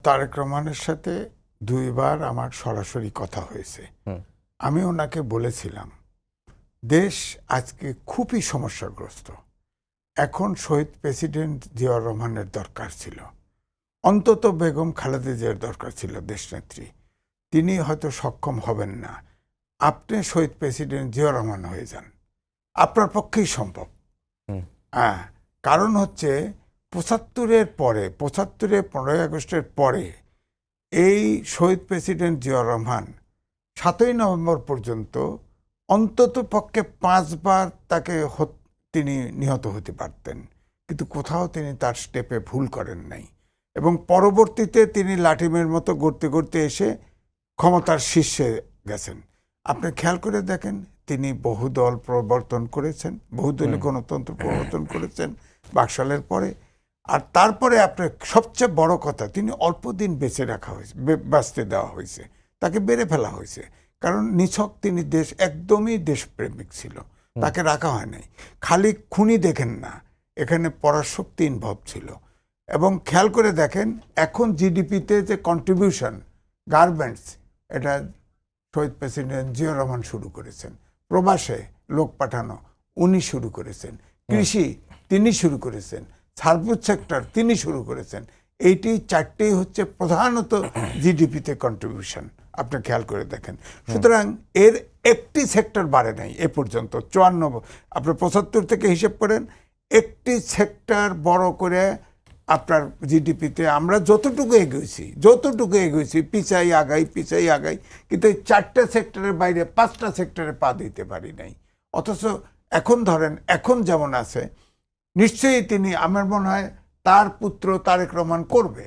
তারেক রহমানের সাথে ২ বার আমার সরাসরি কথা হয়েছে। আমি ওনাকে বলেছিলাম, দেশ আজকে খুবই সমস্যাগ্রস্ত। এখন শহীদ প্রেসিডেন্ট জিয়াউর রহমানের দরকার ছিল, অন্তত বেগম খালেদা জিয়ার দরকার ছিল দেশনেত্রী। তিনি হয়তো সক্ষম হবেন না, আপনি শহীদ প্রেসিডেন্ট জিয়াউর রহমান হয়ে যান, আপনার পক্ষেই সম্ভব। হ্যাঁ, কারণ হচ্ছে ৭৫-এর পরে, ৭৫-এ ১৫ই আগস্টের পরে এই শহীদ প্রেসিডেন্ট জিয়াউর রহমান ৭ই নভেম্বর পর্যন্ত অন্তত পক্ষে ৫ বার তিনি নিহত হতে পারতেন, কিন্তু কোথাও তিনি তার স্টেপে ভুল করেন নাই। এবং পরবর্তীতে তিনি লাঠিমের মতো গড়তে গড়তে এসে ক্ষমতার শীর্ষে গেছেন। আপনি খেয়াল করে দেখেন, তিনি বহুদল প্রবর্তন করেছেন, বহুদলীয় গণতন্ত্র প্রবর্তন করেছেন বাকশালের পরে। আর তারপরে আপনার সবচেয়ে বড় কথা, তিনি অল্প দিন বেঁচে রাখা হয়েছে, বাঁচতে দেওয়া হয়েছে, তাকে বেড়ে ফেলা হয়েছে। কারণ নিছক তিনি একদমই দেশপ্রেমিক ছিল, তাকে রাখা হয় নাই। খালি খুনি দেখেন না, এখানে পরাশক্তি ইনভলভ ছিল। এবং খেয়াল করে দেখেন, এখন জিডিপিতে যে কন্ট্রিবিউশন গার্মেন্টস, এটা শহীদ প্রেসিডেন্ট জিয়াউর রহমান শুরু করেছেন। প্রবাসে লোক পাঠানো উনি শুরু করেছেন। কৃষি তিনি শুরু করেছেন। সার্ভিস সেক্টর তিনি শুরু করেছেন। এইটি চারটেই হচ্ছে প্রধানত জিডিপিতে কন্ট্রিবিউশন, আপনি খেয়াল করে দেখেন। সুতরাং এর একটি সেক্টর বাড়ে নাই এ পর্যন্ত। ৫৪, আপনি ৭৫ থেকে হিসেব করেন, একটি সেক্টর বড় করে আপনার জিডিপিতে আমরা যতটুকু এগোইছি পিছাই আগাই, কিন্তু এই ৪টা সেক্টরের বাইরে 5টা সেক্টরে পা দিতে পারি নাই। অথচ এখন ধরেন, এখন যেমন আছে, নিশ্চয়ই তিনি, আমার মনে হয় তার পুত্র তারেক রহমান করবে।